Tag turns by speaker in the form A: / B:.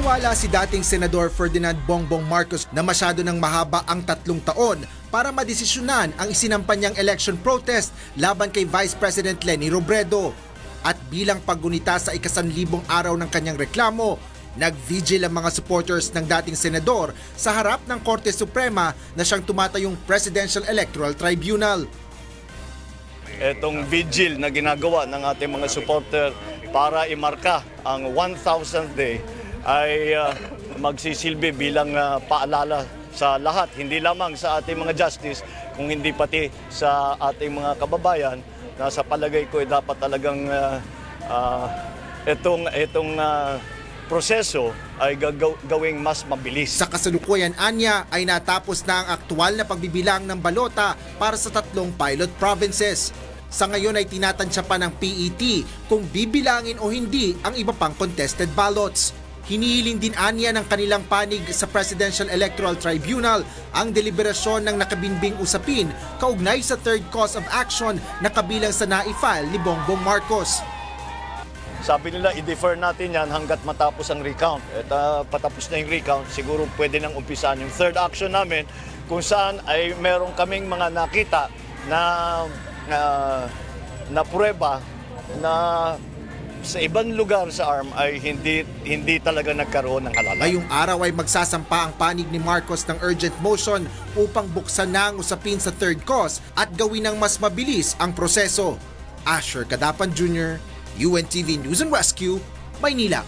A: Naniniwala si dating Senador Ferdinand Bongbong Marcos na masyado ng mahaba ang 3 taon para madesisyonan ang isinampan niyang election protest laban kay Vice President Leni Robredo. At bilang paggunita sa ika-1,000 araw ng kanyang reklamo, nag-vigil ang mga supporters ng dating senador sa harap ng Korte Suprema na siyang tumatayong Presidential Electoral Tribunal.
B: Itong vigil na ginagawa ng ating mga supporter para imarka ang 1,000th day ay magsisilbi bilang paalala sa lahat, hindi lamang sa ating mga justice, kung hindi pati sa ating mga kababayan na sa palagay ko ay dapat talagang itong proseso ay gawing mas mabilis.
A: Sa kasalukuyan anya ay natapos na ang aktual na pagbibilang ng balota para sa 3 pilot provinces. Sa ngayon ay tinatansya pa ng PET kung bibilangin o hindi ang iba pang contested ballots. Hinihiling din anya ng kanilang panig sa Presidential Electoral Tribunal ang deliberasyon ng nakabinbing usapin kaugnay sa third cause of action na kabilang sa na-file ni Bongbong Marcos.
B: Sabi nila, i-defer natin yan hanggat matapos ang recount. At patapos na yung recount, siguro pwede nang umpisan yung third action namin kung saan ay meron kaming mga nakita na pruweba na sa ibang lugar sa ARM ay hindi talaga nagkaroon ng halala.
A: Ngayong araw ay magsasampa ang panig ni Marcos ng urgent motion upang buksan na ang usapin sa third cause at gawin ng mas mabilis ang proseso. Asher Cadapan Jr., UNTV News and Rescue, Maynila.